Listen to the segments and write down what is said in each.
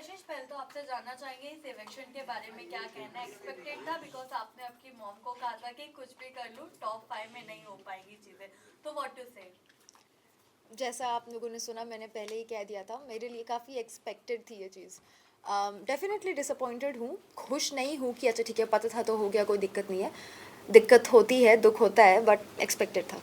कशिश पहले तो आपसे जानना चाहेंगे इस इलेक्शन के बारे में क्या कहना है। एक्सपेक्टेड था बिकॉज आपने आपकी मॉम को कहा था कि कुछ भी कर लूँ टॉप 5 में नहीं हो पाएगी चीज़ें, तो व्हाट टू से। जैसा आप लोगों ने सुना, मैंने पहले ही कह दिया था, मेरे लिए काफ़ी एक्सपेक्टेड थी ये चीज़। डेफिनेटली डिसअपॉइंटेड हूँ, खुश नहीं हूँ कि अच्छा ठीक है, पता था तो हो गया, कोई दिक्कत नहीं है। दिक्कत होती है, दुख होता है, बट एक्सपेक्टेड था।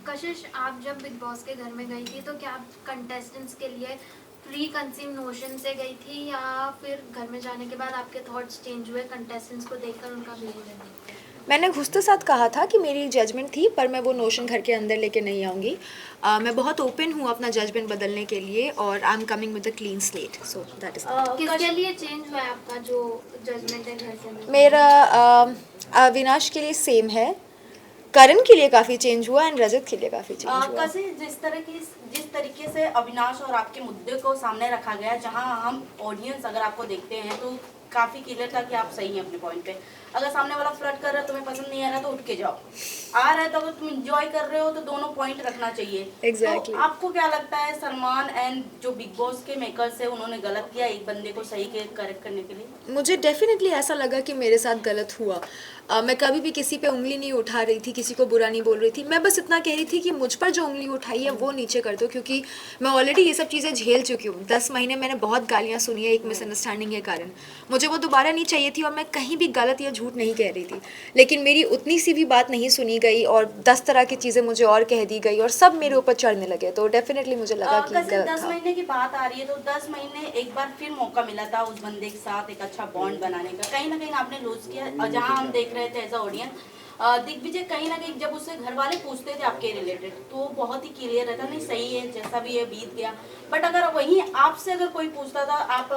कशिश, आप जब बिग बॉस के घर में गई थी तो क्या आप कंटेस्टेंट्स के लिए प्री कंसीव नोशन से गई थी या फिर घर में जाने के बाद आपके थॉट्स चेंज हुए कंटेस्टेंट्स को देखकर उनका बिहेवियर देखकर? मैंने घुसते साथ कहा था कि मेरी जजमेंट थी, पर मैं वो नोशन घर के अंदर लेके नहीं आऊँगी। मैं बहुत ओपन हूँ अपना जजमेंट बदलने के लिए, और I am coming with a clean slate, so that is किसके लिए चेंज हुआ है आपका जो जजमेंट है घर से? मेरा अविनाश के लिए सेम है, करण के लिए काफ़ी चेंज हुआ, एंड रजत के लिए काफ़ी चेंज हुआ। कैसे जिस तरीके से अविनाश और आपके मुद्दे को सामने रखा गया, जहां हम ऑडियंस अगर आपको देखते हैं तो काफी क्लियर था कि आप सही हैं अपने पॉइंट पे। अगर सामने वाला फ्लर्ट कर रहा है, तुम्हें पसंद नहीं आ रहा तो उठ के जाओ। आ रहा है तो अगर तुम एंजॉय कर रहे हो तो दोनों पॉइंट रखना चाहिए। Exactly. तो आपको क्या लगता है सलमान एंड जो बिग बॉस के मेकर्स है उन्होंने गलत किया एक बंदे को सही के करेक्ट करने के लिए? मुझे डेफिनेटली ऐसा लगा कि मेरे साथ गलत हुआ। मैं कभी भी किसी पे उंगली नहीं उठा रही थी, किसी को बुरा नहीं बोल रही थी। मैं बस इतना कह रही थी कि मुझ पर जो उंगली उठाई है वो नीचे कर दो, क्योंकि मैं ऑलरेडी ये सब चीज़ें झेल चुकी हूँ। 10 महीने मैंने बहुत गालियाँ सुनी है एक मिसअंडरस्टैंडिंग के कारण। मुझे वो दोबारा नहीं चाहिए थी, और मैं कहीं भी गलत या झूठ नहीं कह रही थी। लेकिन मेरी उतनी सी भी बात नहीं सुनी गई, और 10 तरह की चीज़ें मुझे और कह दी गई, और सब मेरे ऊपर चढ़ने लगे। तो डेफिनेटली मुझे लगा कि गलत 10 था। महीने की बात आ रही है तो 10 महीने एक बार फिर मौका मिला था उस बंदे के साथ एक अच्छा बॉन्ड बनाने का, कहीं ना कहीं आपने लूज किया। जहां हम देख रहे थे एज अ ऑडियंस, दिग्विजय कहीं ना कहीं जब उससे घर वाले पूछते थे आपके रिलेटेड तो वो बहुत ही क्लियर रहता, नहीं सही है जैसा भी है बीत गया। बट अगर वहीं आपसे अगर कोई पूछता था, आप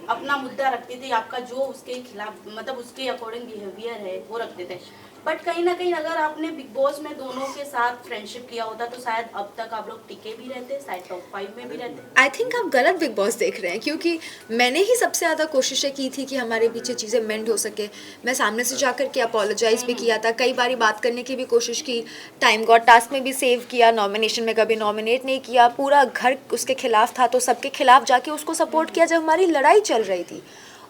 अपना मुद्दा रखते थे, आपका जो उसके खिलाफ मतलब उसके अकॉर्डिंग बिहेवियर है वो रखते थे। बट कहीं ना कहीं अगर आपने बिग बॉस में दोनों के साथ फ्रेंडशिप किया होता तो शायद अब तक आप लोग टिके भी रहते, शायद टॉप 5 में भी रहते। आई थिंक आप गलत बिग बॉस देख रहे हैं, क्योंकि मैंने ही सबसे ज़्यादा कोशिशें की थी कि हमारे पीछे चीज़ें मेंड हो सके। मैं सामने से जाकर के अपोलोजाइज़ भी किया था, कई बारी बात करने की भी कोशिश की, टाइम गॉड टास्क में भी सेव किया, नॉमिनेशन में कभी नॉमिनेट नहीं किया, पूरा घर उसके खिलाफ था तो सबके खिलाफ जाके उसको सपोर्ट किया जब हमारी लड़ाई चल रही थी।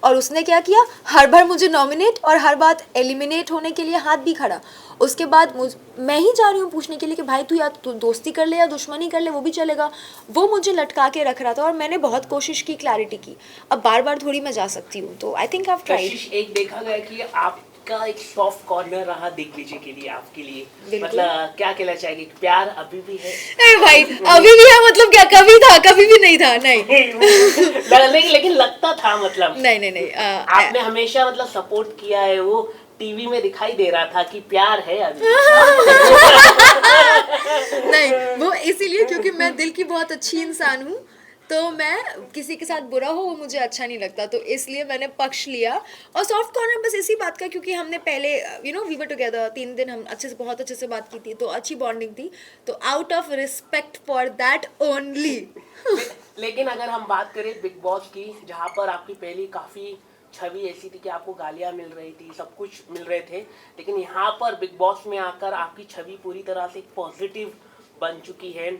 और उसने क्या किया, हर बार मुझे नॉमिनेट और हर बार एलिमिनेट होने के लिए हाथ भी खड़ा। उसके बाद मैं ही जा रही हूँ पूछने के लिए कि भाई तू या तो दोस्ती कर ले या दुश्मनी कर ले, वो भी चलेगा। वो मुझे लटका के रख रहा था, और मैंने बहुत कोशिश की क्लैरिटी की। अब बार बार थोड़ी मैं जा सकती हूँ, तो I think I have tried. कशिश, एक देखा गया कि आपका एक सॉफ्ट कॉर्नर रहा दिग्विजय के लिए, आपके लिए बिल्कुल। मतलब क्या कहना चाहेंगे, प्यार अभी भी है? अरे भाई, अभी भी है मतलब क्या, कभी था कभी भी नहीं था? नहीं लेकिन लगता था मतलब नहीं नहीं नहीं आपने हमेशा मतलब सपोर्ट किया है, वो टीवी में दिखाई दे रहा था कि प्यार है अभी। नहीं, वो इसीलिए क्योंकि मैं दिल की बहुत अच्छी इंसान हूँ, तो मैं किसी के साथ बुरा हो वो मुझे अच्छा नहीं लगता, तो इसलिए मैंने पक्ष लिया। और सॉफ्ट कॉर्नर बस इसी बात का, क्योंकि हमने पहले वी वर टुगेदर 3 दिन, हम बहुत अच्छे से बात की थी, तो अच्छी बॉन्डिंग थी, तो out of respect for that only. लेकिन अगर हम बात करें बिग बॉस की, जहाँ पर आपकी पहली काफी छवि ऐसी थी कि आपको गालियां मिल रही थी, सब कुछ मिल रहे थे, लेकिन यहाँ पर बिग बॉस में आकर आपकी छवि पूरी तरह से पॉजिटिव बन चुकी है।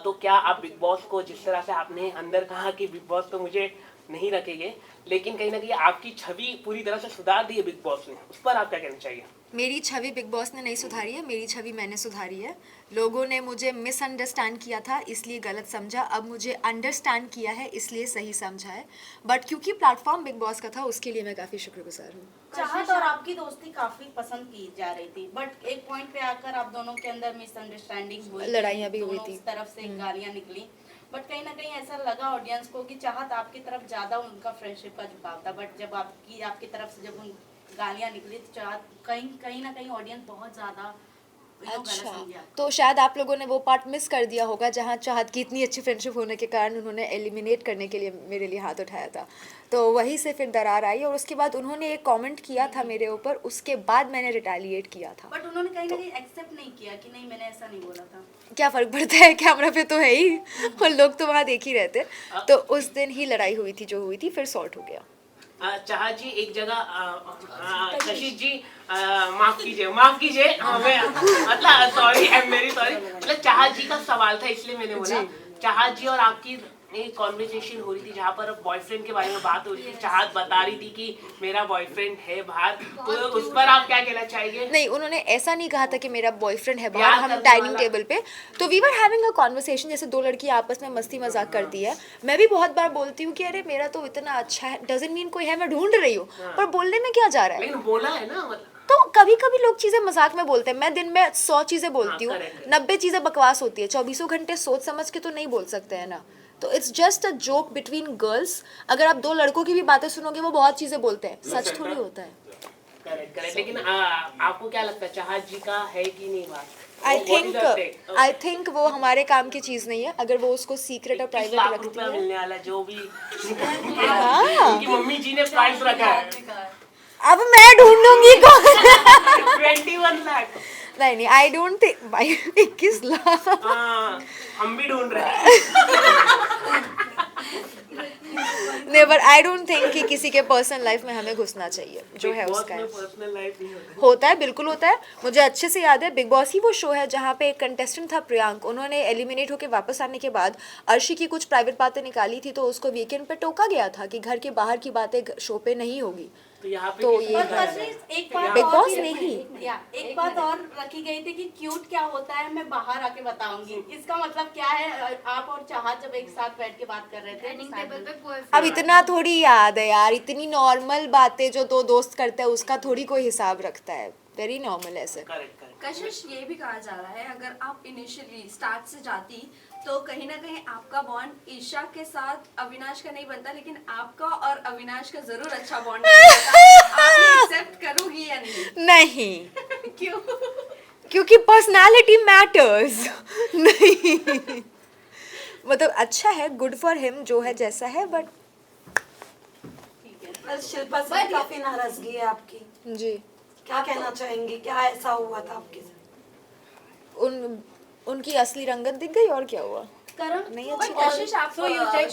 तो क्या आप बिग बॉस को, जिस तरह से आपने अंदर कहा कि बिग बॉस तो मुझे नहीं रखेंगे, लेकिन कहीं ना कहीं आपकी छवि पूरी तरह से सुधार दी है बिग बॉस ने, उस पर आप क्या कहना चाहिए? मेरी छवि बिग बॉस ने नहीं सुधारी है, मेरी छवि मैंने सुधारी है। लोगों ने मुझे मिसअंडरस्टैंड किया था इसलिए गलत समझा, अब मुझे अंडरस्टैंड किया है इसलिए सही समझा है। बट क्योंकि प्लेटफॉर्म बिग बॉस का था, उसके लिए मैं काफ़ी शुक्रगुजार हूँ। चाहत और आपकी दोस्ती काफी पसंद की जा रही थी, बट एक पॉइंट पे आकर आप दोनों के अंदर मिसअंडरस्टैंडिंग हुई, लड़ाइयाँ भी हुई दोनों थी। तरफ से गालियां निकली। बट कहीं ना कहीं ऐसा लगा ऑडियंस को कि चाहत आपकी तरफ ज्यादा उनका फ्रेंडशिप का झुकाव था, बट जब आपकी तरफ से जब उन गालियां निकली तो चाहत कहीं ना कहीं ऑडियंस बहुत ज्यादा गलत अच्छा, समझा। तो शायद आप लोगों ने वो पार्ट मिस कर दिया होगा जहाँ चाहत की इतनी अच्छी फ्रेंडशिप होने के कारण उन्होंने एलिमिनेट करने के लिए मेरे लिए हाथ उठाया था, तो वहीं से फिर दरार आई, और उसके बाद उन्होंने एक कमेंट किया था मेरे ऊपर, उसके बाद मैंने रिटेलिएट किया था। बट उन्होंने कहीं ना कहीं एक्सेप्ट नहीं किया कि नहीं मैंने ऐसा नहीं बोला था। क्या फ़र्क पड़ता है, कैमरा पे तो है ही, और लोग तो वहाँ देख ही रहते। तो उस दिन ही लड़ाई हुई थी जो हुई थी, फिर सॉर्ट हो गया। चाहा जी एक जगह, कशिश जी माफ कीजिए, मतलब sorry, I am very sorry, मतलब चाहा जी का सवाल था इसलिए मैंने बोला। चाहा जी और आपकी एक कॉन्वर्सेशन हो रही थी जहाँ पर बॉयफ्रेंड के बारे में बात हो रही थी, चाहत बता रही थी कि मेरा बॉयफ्रेंड है बाहर, तो उस पर आप क्या कहना चाहेंगे? नहीं, उन्होंने ऐसा नहीं कहा था कि मेरा बॉयफ्रेंड है प्यार बाहर, हम करने डाइनिंग वाला। टेबल पे, तो we were having a conversation, जैसे दो लड़की आपस में मस्ती मजाक करती है। मैं भी बहुत बार बोलती हूँ कि अरे मेरा तो इतना अच्छा है, डजंट मीन कोई है, मैं ढूंढ रही हूँ, पर बोलने में क्या जा रहा है। लेकिन बोला है ना, मतलब तो कभी कभी लोग चीजें मजाक में बोलते हैं, मैं दिन में 100 चीजें बोलती हूँ, correct, 90 चीजें बकवास होती है, 24 घंटे सोच समझ के तो नहीं बोल सकते हैं ना। तो it's just a joke between girls. अगर आप दो लड़कों की भी बातें सुनोगे वो बहुत चीजें बोलते हैं, सच थोड़ी होता है। Correct correct. लेकिन आपको क्या लगता है चाहत जी का है कि नहीं बात? आई थिंक वो हमारे काम की चीज नहीं है, अगर वो उसको सीक्रेट और 21 प्राइवेट लाख रखती रुपया है। मिलने वाला जो भी हाँ। उनकी मम्मी जी ने प्राइस रखा है आपने कहा है। अब मैं ढूंढूंगी कौन। 21 लाख। नहीं, आई डोंट थिंक भाई 21 लाख। हाँ, हम भी ढूंढ रहे हैं। नेवर, आई डोंट थिंक कि किसी के पर्सनल लाइफ में हमें घुसना चाहिए, जो है Big Boss उसका में है। पर्सनल लाइफ नहीं होता। होता है, बिल्कुल होता है। मुझे अच्छे से याद है, बिग बॉस ही वो शो है जहाँ पे एक कंटेस्टेंट था प्रियांक, उन्होंने एलिमिनेट होकर वापस आने के बाद अर्शी की कुछ प्राइवेट बातें निकाली थी, तो उसको वीकेंड पे टोका गया था कि घर के बाहर की बातें शो पे नहीं होगी। तो यहाँ पे तो किसी ये का और है? कशिश एक बात Big और Boss भी नहीं। एक बात और रखी गई थी कि क्यूट क्या होता है मैं बाहर आके बताऊंगी। इसका मतलब क्या है? आप और चाहत जब एक साथ बैठ के बात कर रहे थे डाइनिंग टेबल पे अब बॉयफ्रेंड इतना थोड़ी याद है यार, इतनी नॉर्मल बातें जो दो दोस्त करते हैं उसका थोड़ी कोई हिसाब रखता है, वेरी नॉर्मल ऐसे। Correct correct. कशिश ये भी कहा जा रहा है अगर आप इनिशियली स्टार्ट से जाती तो कहीं ना कहीं आपका बॉन्ड ईशा के साथ अविनाश का नहीं बनता, लेकिन आपका और अविनाश का जरूर अच्छा बॉन्ड बनता। आप एक्सेप्ट करोगी या नहीं? नहीं, क्यों? क्योंकि पर्सनालिटी मैटर्स। नहीं, मतलब अच्छा है, गुड फॉर हिम जो है जैसा है, बट पर शिल्पा से काफी नाराजगी है आपकी, जी क्या कहना चाहेंगी? क्या ऐसा हुआ था आपके साथ? उनकी असली रंगत दिख गई और क्या हुआ। करण नहीं बट अच्छी कशिश आप So you said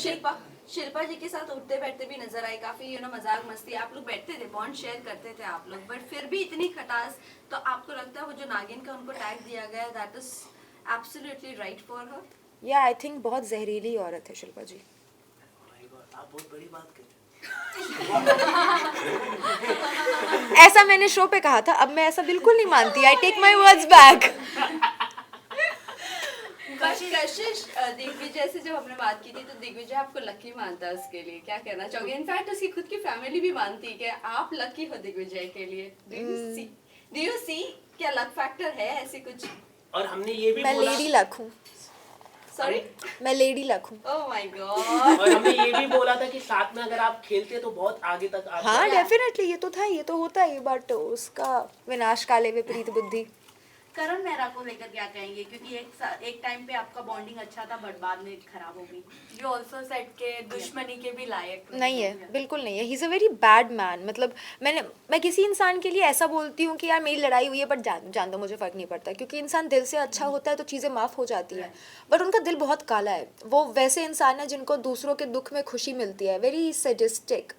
शिल्पा जी के साथ उठते बैठते भी नजर आए, काफी मजाक मस्ती आप लोग बैठते थे, बॉन्ड शेयर करते थे आप लोग, बट फिर भी इतनी खटास, तो आपको लगता है वो जो नागिन का उनको टैग दिया गया that is absolutely right for her? या आई थिंक बहुत जहरीली औरत है शिल्पा जी। My God, आप बहुत बड़ी बात कर रहे ऐसा मैंने शो पे कहा था, अब मैं ऐसा बिल्कुल नहीं मानती, I take my words back. Kashish Digvijay से जब हमने बात की थी तो दिग्विजय आपको लकी मानता है, उसके लिए क्या कहना चाहोगे? इनफैक्ट उसकी खुद की फैमिली भी मानती है कि आप लकी हो दिग्विजय के लिए। डू यू सी क्या लक फैक्टर है ऐसी कुछ? हैं। और हमने ये भी मैं बोला, लेडी लक हूँ, सॉरी, मैं लेडी लक हूँ। Oh my God. और हमने ये भी बोला था कि साथ में अगर आप खेलते तो बहुत आगे तक आप हाँ डेफिनेटली, ये तो था, ये तो होता है, बट उसका विनाश काले विपरीत बुद्धि। करण मेहरा को लेकर क्या कहेंगे? क्योंकि एक टाइम पे आपका बॉन्डिंग अच्छा था बट बाद में खराब हो गई। यू ऑल्सो सेट के दुश्मनी के भी लायक नहीं है, बिल्कुल नहीं है, he is a very bad man. मतलब मैं किसी इंसान के लिए ऐसा बोलती हूँ कि यार मेरी लड़ाई हुई है बट जान दो, मुझे फ़र्क नहीं पड़ता, क्योंकि इंसान दिल से अच्छा होता है तो चीज़ें माफ़ हो जाती हैं, बट उनका दिल बहुत काला है। वो वैसे इंसान है जिनको दूसरों के दुख में खुशी मिलती है, very sadistic,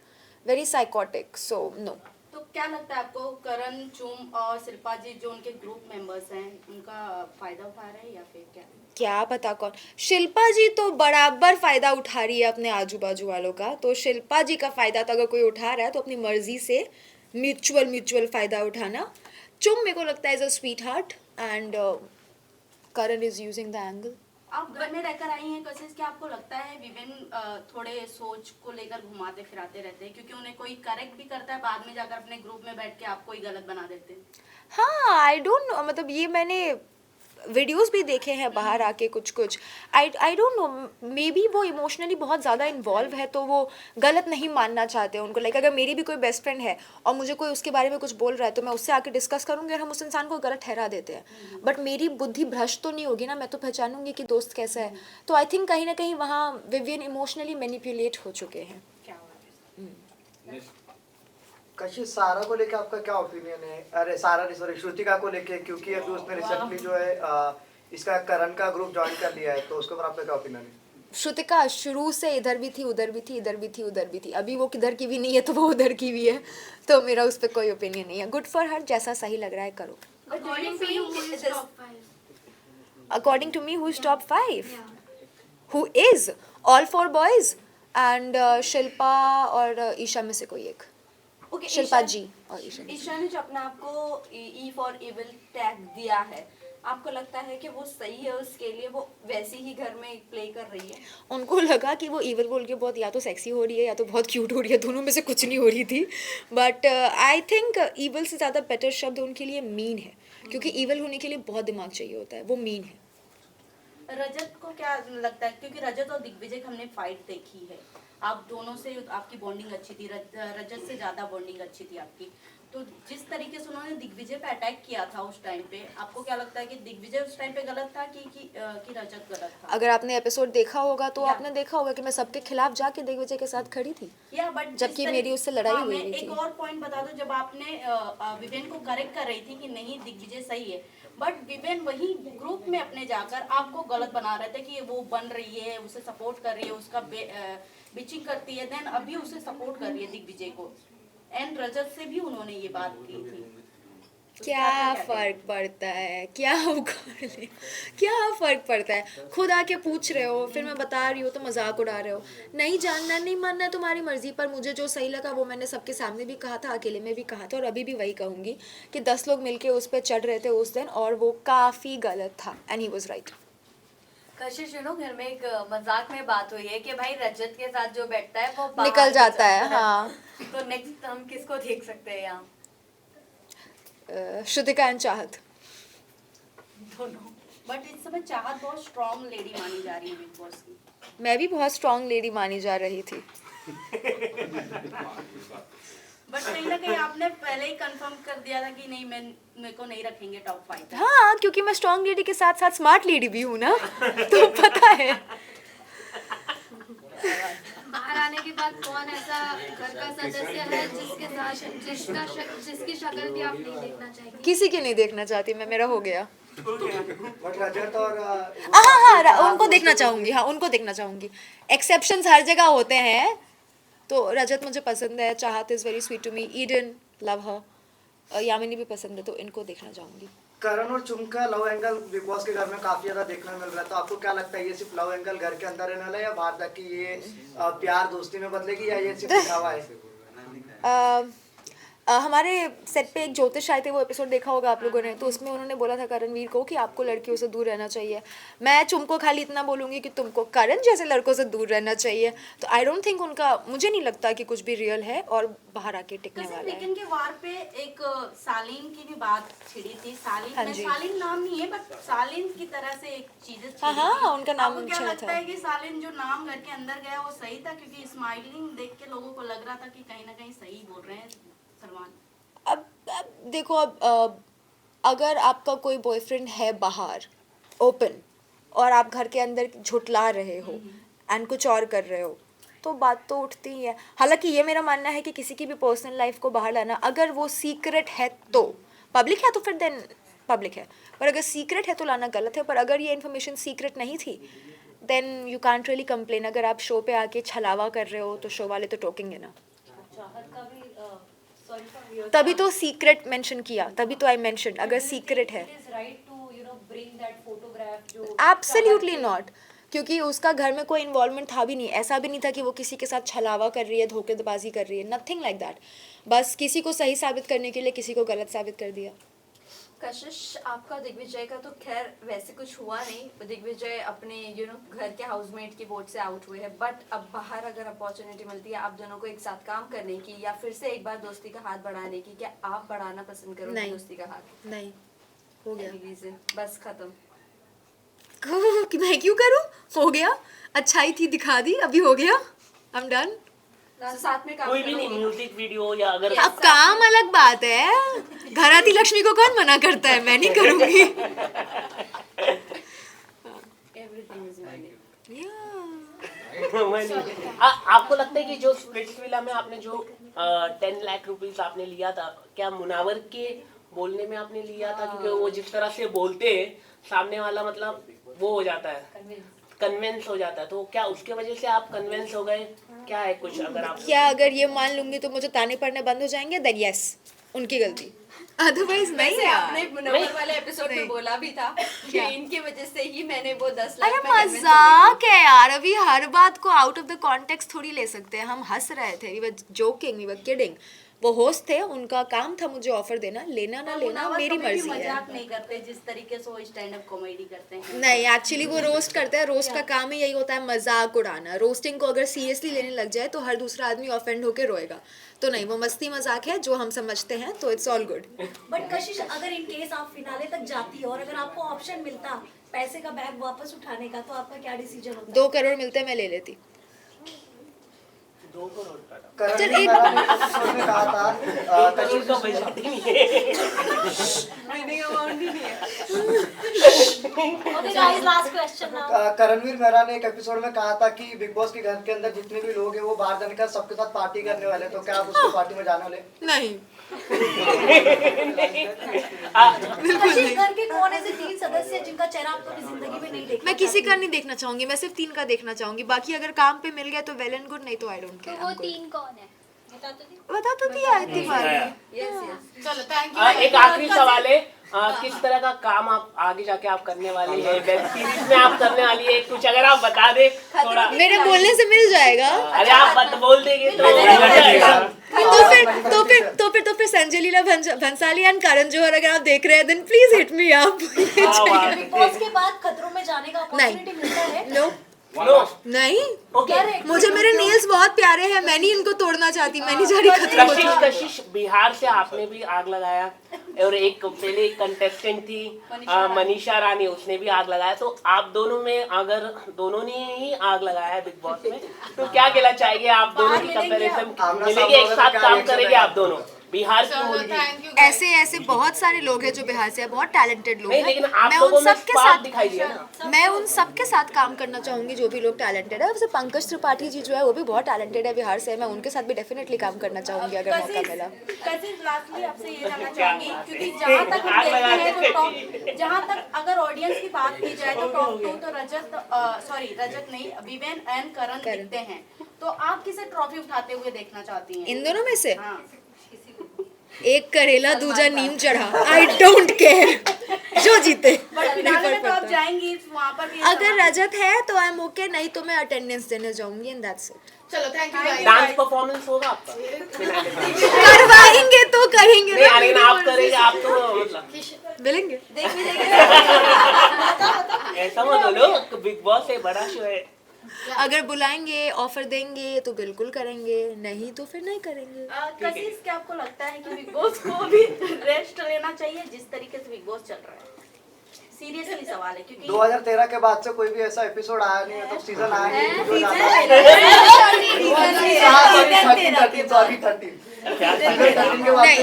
very psychotic, so no. तो क्या लगता है आपको करण, चूम और शिल्पा जी जो उनके ग्रुप मेंबर्स हैं उनका फायदा उठा रहे हैं या फिर क्या पता कौन। शिल्पा जी तो बराबर फायदा उठा रही है अपने आजू बाजू वालों का, तो शिल्पा जी का फायदा तो अगर कोई उठा रहा है तो अपनी मर्जी से म्यूचुअल फायदा उठाना। चुम मेरे को लगता है is a sweet heart and Karan is using the angle. आप घर में रहकर आई हैं कशिश, क्या आपको लगता है विवेन थोड़े सोच को लेकर घुमाते फिराते रहते हैं? क्योंकि उन्हें कोई करेक्ट भी करता है, बाद में जाकर अपने ग्रुप में बैठ के आपको ही गलत बना देते हैं। हाँ आई डोंट नो, मतलब ये मैंने वीडियोस भी देखे हैं बाहर आके कुछ I don't know, may be वो इमोशनली बहुत ज़्यादा इन्वॉल्व है तो वो गलत नहीं मानना चाहते उनको। लाइक अगर मेरी भी कोई बेस्ट फ्रेंड है और मुझे कोई उसके बारे में कुछ बोल रहा है तो मैं उससे आके डिस्कस करूँगी और हम उस इंसान को गलत ठहरा देते हैं, बट मेरी बुद्धि भ्रष्ट तो नहीं होगी ना, मैं तो पहचानूंगी कि दोस्त कैसा है। तो आई थिंक कहीं ना कहीं वहाँ विवियन इमोशनली मैनिपुलेट हो चुके हैं। कशिश, सारा को लेके आपका क्या ओपिनियन है? अरे सारा नहीं, सॉरी, श्रुतिका को लेके, क्योंकि अभी उसने रिसेंटली जो है इसका करण का ग्रुप ज्वाइन कर लिया है, तो उसके ऊपर आपका क्या ओपिनियन है? श्रुतिका शुरू से इधर भी थी, उधर भी थी, इधर भी थी, उधर भी थी, अभी वो किधर की भी नहीं है तो वो उधर की भी है, तो मेरा उस पर कोई ओपिनियन नहीं है। गुड फॉर हर, जैसा सही लग रहा है करो। According to you, who is top 5? According to me who is top 5? Who is? All 4 boys and Shilpa और ईशा में से कोई एक, ओके, शिल्पा जी और ईशा। ईशा ने जो अपने आप को ई फॉर इविल टैग दिया है, आपको लगता है कि वो सही है उसके लिए, वो वैसे ही घर में प्ले कर रही है? उनको लगा कि वो इवल बोल के बहुत या तो सेक्सी हो रही है या तो बहुत क्यूट हो रही है, दोनों में से कुछ नहीं हो रही थी। बट आई थिंक इवल से ज़्यादा बेटर शब्द उनके लिए मीन है, क्योंकि इवल होने के लिए बहुत दिमाग चाहिए होता है, वो मीन है। रजत को क्या लगता है, क्योंकि रजत और दिग्विजय की हमने फाइट देखी है, आप दोनों से आपकी बॉन्डिंग अच्छी थी, रजत से ज्यादा बॉन्डिंग अच्छी थी आपकी, तो जिस तरीके से उन्होंने दिग्विजय पे अटैक किया था उस टाइम पे, आपको क्या लगता है कि दिग्विजय उस टाइम पे गलत था कि रजत गलत था? अगर आपने एपिसोड देखा होगा तो या। आपने देखा होगा कि मैं सबके खिलाफ जाके दिग्विजय के साथ खड़ी थी, या बट जबकि मेरी उससे लड़ाई हुई नहीं एक थी। और पॉइंट बता दो, जब आपने विवेन को करेक्ट कर रही थी कि नहीं दिग्विजय सही है, बट विवेन वही ग्रुप में अपने जाकर आपको गलत बना रहे थे कि वो बन रही है, उसे सपोर्ट कर रही है, उसका बिचिंग करती है, देन अभी उसे सपोर्ट कर रही है दिग्विजय को, एंड रजत से भी उन्होंने ये बात की थी। तो क्या कहते हैं? फर्क पड़ता है, क्या उखाड़ ले, क्या फर्क पड़ता है? खुद आके पूछ रहे हो, फिर मैं बता रही हूँ तो मजाक उड़ा रहे हो। नहीं जानना नहीं मानना है तुम्हारी मर्जी, पर मुझे जो सही लगा वो मैंने सबके सामने भी कहा था, अकेले में भी कहा था, और अभी भी वही कहूँगी कि 10 लोग मिलके उस पर चढ़ रहे थे उस दिन, और वो काफ़ी गलत था, एंड ही वॉज राइट। कशिश घर में एक मजाक में बात हुई है कि भाई रजत के साथ जो बैठता है वो बाहर निकल भी जाता है, हाँ। तो नेक्स्ट हम किसको देख सकते हैं यहाँ? श्रुतिका एंड चाहत। दोनों। बट इस समय चाहत बहुत स्ट्रॉन्ग लेडी मानी जा रही है बिग बॉस की। मैं भी बहुत स्ट्रांग लेडी मानी जा रही थी। बट कहीं ना कहीं आपने पहले ही कंफर्म कर दिया था कि नहीं, मेरे को नहीं रखेंगे टॉप 5 में। हाँ, क्योंकि मैं स्ट्रांग लेडी के साथ साथ स्मार्ट लेडी भी हूँ ना, तो पता है। बाहर आने के बाद कौन ऐसा घर का सदस्य है जिसके साथ जिसकी शक्ल भी आप नहीं देखना चाहेंगे? किसी की नहीं देखना चाहती मैं, मेरा हो गया। बट रजत और हाँ, उनको देखना चाहूंगी, हाँ उनको देखना चाहूंगी। एक्सेप्शंस हर जगह होते हैं, तो रजत मुझे पसंद है, Chahat is very sweet to me, Eden love her, Yamini भी पसंद है, तो इनको देखना चाहूंगी। करण और चुम का लव एंगल बिग बॉस के घर में काफी ज्यादा देखने को मिल रहा है, तो आपको क्या लगता है ये सिर्फ लव एंगल घर के अंदर रहने वाला है या बाहर तक की ये प्यार दोस्ती में बदलेगी, या ये सिर्फ दिखावा है? हमारे सेट पे एक ज्योतिष आए थे, वो एपिसोड देखा होगा आप लोगों ने, तो उसमें उन्होंने बोला था करणवीर को कि आपको लड़कियों से दूर रहना चाहिए। मैं चुमको खाली इतना बोलूँगी कि तुमको करण जैसे लड़कों से दूर रहना चाहिए। तो आई डोंट थिंक उनका, मुझे नहीं लगता कि कुछ भी रियल है और बाहर आके टिकने वाला है। वीकेंड के वार पे एक सालीन की भी बात छिड़ी थी। सालीन हाँ में जी। सालीन नाम नहीं है, बट सालीन की तरह से एक चीजें छिड़ी हाँ, थी। उनका नाम आपको क्या छिड़ा लगता था। है कि सालीन जो नाम घर के अंदर गया वो सही था? क्योंकि स्माइलिंग देख के लोगों को लग रहा था कि कहीं ना कहीं सही बोल रहे हैं सलमान। अब देखो, अगर आपका कोई बॉयफ्रेंड है बाहर ओपन और आप घर के अंदर झुटला रहे हो एंड कुछ और कर रहे हो, तो बात तो उठती ही है। हालांकि ये मेरा मानना है कि किसी की भी पर्सनल लाइफ को बाहर लाना, अगर वो सीक्रेट है तो पब्लिक है तो फिर देन पब्लिक है, पर अगर सीक्रेट है तो लाना गलत है। पर अगर ये इन्फॉर्मेशन सीक्रेट नहीं थी then you can't really complain. अगर आप शो पे आके छलावा कर रहे हो तो शो वाले तो टोकेंगे ना। तभी तो सीक्रेट मेंशन किया, तभी तो आई मेंशन अगर सीक्रेट है। एब्सोल्युटली नॉट, क्योंकि उसका घर में कोई इन्वॉल्वमेंट था भी नहीं। ऐसा भी नहीं था कि वो किसी के साथ छलावा कर रही है, धोखेबाजी कर रही है, नथिंग लाइक दैट। बस किसी को सही साबित करने के लिए किसी को गलत साबित कर दिया। कशिश, आपका दिग्विजय का तो खैर वैसे कुछ हुआ नहीं, दिग्विजय अपने घर के हाउसमेट की वोट से आउट हुए हैं, बट अब बाहर अगर अपॉर्चुनिटी मिलती है आप दोनों को एक साथ काम करने की या फिर से एक बार दोस्ती का हाथ बढ़ाने की, क्या आप बढ़ाना पसंद करोगे नहीं। दोस्ती का हाथ? नहीं, हो गया। Any reason? बस खत्म। कि मैं क्यों करूं? हो गया, अच्छाई थी दिखा दी, अभी हो गया, आई एम डन। साथ में काम कोई भी नहीं, करोगे? म्यूजिक वीडियो या अगर अब काम अलग बात है, घर आती लक्ष्मी को कौन मना करता है, मैं नहीं करूंगी। Everything is money. आपको लगता है कि जो स्प्लिट्स विला में आपने जो 10 लाख रुपीस आपने लिया था, क्या मुनावर के बोलने में आपने लिया था? क्योंकि वो जिस तरह से बोलते हैं सामने वाला, मतलब वो हो जाता है, कन्विंस हो जाता है, तो क्या उसके वजह से आप कन्विंस हो गए? क्या है कुछ अगर आप क्या अगर ये मान लूंगी तो मुझे ताने पड़ने बंद हो जाएंगे? देन यस, उनकी गलती। अदरवाइज नहीं वैसे यार। आपने मुनव्वर वाले एपिसोड नहीं। में बोला भी था कि क्या? इनकी वजह से ही मैंने वो 10 लाख अरे में convince मजाक है यार, अभी हर बात को आउट ऑफ द कॉन्टेक्स्ट थोड़ी ले सकते हैं। हम हंस रहे थे, we were joking, we were kidding. वो होस्ट थे, उनका काम था मुझे ऑफर देना, लेना ना लेना मुनावर मेरी कभी भी मर्जी है। मजाक नहीं करते जिस तरीके से वो स्टैंड अप कॉमेडी करते हैं। नहीं, एक्चुअली वो रोस्ट करते हैं, रोस्ट का काम ही यही होता है, मजाक उड़ाना। रोस्टिंग को अगर सीरियसली लेने लग जाए तो हर दूसरा आदमी ऑफेंड होके रोएगा। तो नहीं, वो मस्ती मजाक है जो हम समझते हैं, तो इट्स ऑल गुड। बट कशिश, अगर इन केस आप फिनाले तक जाती और अगर आपको ऑप्शन मिलता पैसे का बैग वापस उठाने का, तो आपका क्या डिसीजन होता? 2 करोड़ मिलते मैं ले लेती। करण चल, ने एक- मैंने एपिसोड में कहा था कशिश का पैसा ही नहीं है। winning amount ही नहीं है। Okay guys, last question now. Karanveer Mehra ने एक एपिसोड में कहा था कि बिग बॉस के घर के अंदर जितने भी लोग हैं वो बाहर जाने का सबके साथ पार्टी करने वाले हैं। तो क्या आप उसको पार्टी में जाने वाले? नहीं, कशिश, घर के कौन ऐसे 3 सदस्य हैं जिनका चेहरा आप कभी जिंदगी में नहीं देखा? मैं किसी का नहीं देखना चाहूंगी, मैं सिर्फ 3 का देखना चाहूंगी। बाकी अगर काम पे मिल गया तो वेल एंड गुड, नहीं तो आई डोंट तो केयर। वो 3 कौन है? बता तो दिया इतनी बार। चलो थैंक एक आखिरी सवाल है, किस तरह का काम आप आगे जाके आप करने वाली है, वेब सीरीज में आप करने वाली है, कुछ अगर आप बता दे थोड़ा। मेरे बोलने से मिल जाएगा। अरे आप बोल देंगे तो मिल जाएगा। तो फिर संजय लीला भंसाली एंड करण जौहर अगर आप देख रहे हैं, then please hit me up. Bigg Boss के बाद खतरों में जाने का अपॉर्चुनिटी मिलता है? नो, नहीं, मुझे मेरे नेल्स बहुत प्यारे हैं, मैं नहीं इनको तोड़ना चाहती, मैं नहीं जा रही खतरों में। कशिश बिहार से आपने भी आग लगाया, और एक पहले एक कंटेस्टेंट थी मनीषा रानी, उसने भी आग लगाया। तो आप दोनों में अगर दोनों ने ही आग लगाया है बिग बॉस में, तो क्या कहना चाहिए आप दोनों की कंपैरिजन मिलेगी, एक साथ काम करेंगे आप दोनों बिहार की होगी? ऐसे ऐसे बहुत सारे लोग हैं जो बिहार से हैं, बहुत टैलेंटेड लोग नहीं, हैं। लेकिन आप मैं लोगों उन में सबके स्पार्क साथ दिखाई दिया ना। मैं उन सबके साथ काम करना चाहूंगी जो भी लोग टैलेंटेड है। वैसे पंकज त्रिपाठी जी जो है वो भी बहुत टैलेंटेड है बिहार से, मैं उनके साथ भी डेफिनेटली काम करना चाहूंगी अगर मौका मिला। कशिश, लास्टली आपसे ये जानना चाहूंगी, क्योंकि जहाँ तक हम देखते हैं तो टॉप, जहाँ तक अगर ऑडियंस की बात की जाए तो टॉप 2 तो रजत नहीं, विवेन एंड करण दिखते हैं। तो आप किसे ट्रॉफी उठाते हुए देखना चाहती हैं? इन दोनों में से हाँ। एक करेला दूजा नीम चढ़ा, आई डोंट केयर, जो जीते। बट फिनाले में तो आप जाएंगी, वहाँ पर भी अगर रजत है तो आई एम ओके, नहीं तो मैं अटेंडेंस देने जाऊंगी एंड दैट्स इट। चलो thank you guys. Dance performance होगा आपका? करवाएंगे तो करेंगे नहीं, ना, लेकिन आप करेंगे, आप तो मतलब मिलेंगे। ऐसा मत बोलो, बिग बॉस है, बड़ा शो है। अगर बुलाएंगे, ऑफर देंगे तो बिल्कुल करेंगे, नहीं तो फिर नहीं करेंगे। कशिश, क्या आपको लगता है कि बिग बॉस को भी रेस्ट लेना चाहिए जिस तरीके से बिग बॉस चल रहा है? सीरियसली सवाल है, क्योंकि 2013 के बाद से कोई भी ऐसा एपिसोड आया नहीं, मतलब सीजन आया नहीं जो नहीं,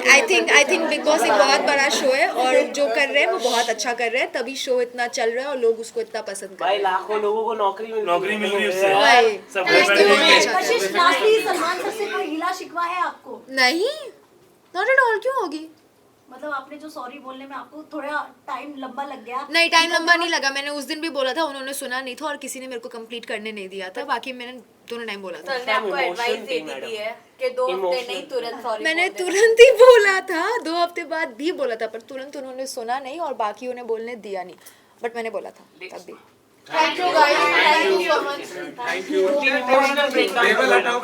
आई थिंक बिग बॉस एक बहुत बड़ा शो है और जो कर रहे हैं वो बहुत अच्छा कर रहे हैं, तभी शो इतना चल रहा है और लोग उसको इतना पसंद कर भाई रहे हैं। लाखों लोगों को नौकरी मिल रही है उससे। वही। सब Yes, तो बहुत अच्छा कर कशिश, रहे हैं। लास्टली सलमान सर से कोई गिला शिकवा है आपको? नहीं, नॉट एट ऑल, क्यों होगी? मतलब आपने जो सॉरी बोलने में आपको थोड़ा टाइम लंबा लग गया? नहीं, टाइम लंबा नहीं लगा, मैंने उस दिन भी बोला था, उन्होंने सुना नहीं था और किसी ने मेरे को कंप्लीट करने नहीं दिया था, बाकी मैंने दोनों टाइम बोला था। सर ने आपको एडवाइस दे दी है कि 2 हफ्ते नहीं, तुरंत सॉरी मैंने तुरंत ही बोला था, 2 हफ्ते बाद भी बोला था, पर तुरंत उन्होंने सुना नहीं और बाकी उन्हें बोलने दिया नहीं, बट मैंने बोला था तब भी। Thank you guys, thank you so much. Emotional breakdown.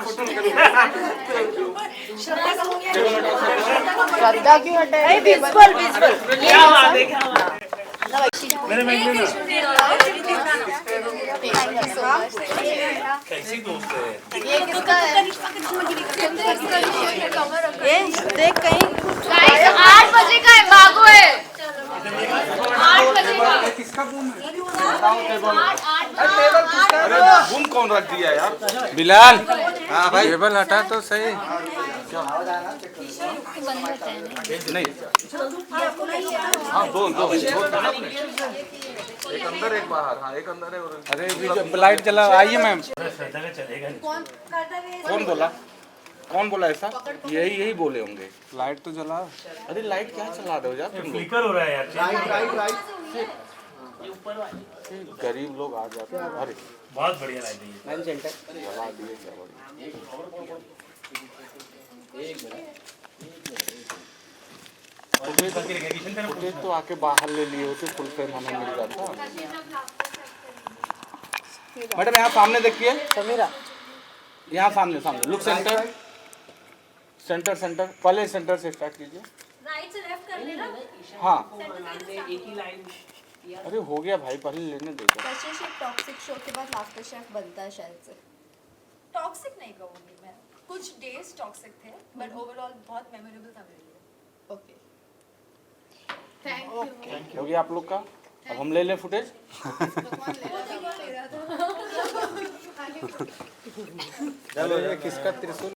Shraddha क्यों हटाए? क्या बात है, क्या बात है। कैसी दोस्त है? ये किसका है? ये देख कहीं 8 बजे का है, भागो है 8 बजे का। किसका बूम है? 8 अरे बूम कौन रख दिया यार? बिलाल, हाँ भाई टेबल हटा तो सही। क्या नहीं, हाँ दो एक अंदर एक बाहर, हाँ एक अंदर है और अरे लाइट चला। आइए मैम। कौन बोला ऐसा? यही बोले होंगे। लाइट तो जला। अरे लाइट क्या चला दो यार, तुम फ्लिकर हो रहा है यार। गरीब लोग आ जाते हैं। अरे बहुत बढ़िया लाइट है। जला दिए क्या बढ़िया। फुटेज तो आके बाहर ले लिए होते, फुल फ्रेम हमें मिल जाता। मैडम यहाँ सामने देखिए, यहाँ सामने सामने लुक सेंटर सेंटर सेंटर, पहले सेंटर से स्टार्ट कीजिए। राइट से लेफ्ट कर लेना। हाँ एक ही लाइन किया। अरे हो गया भाई, पहले लेने देगा। कशिश एक टॉक्सिक शो के बाद लाफ्टर शेफ बनता है शायद से। टॉक्सिक नहीं कहूँगी मैं, कुछ डेज टॉक्सिक थे बट ओवरऑल बहुत मेमोरेबल था मेरे लिए। Okay thank you. हो गया आप लोग का, अब हम ले लें फुटेज। वो तो कौन ले रहा था? चलो ये किसका त्रिशूल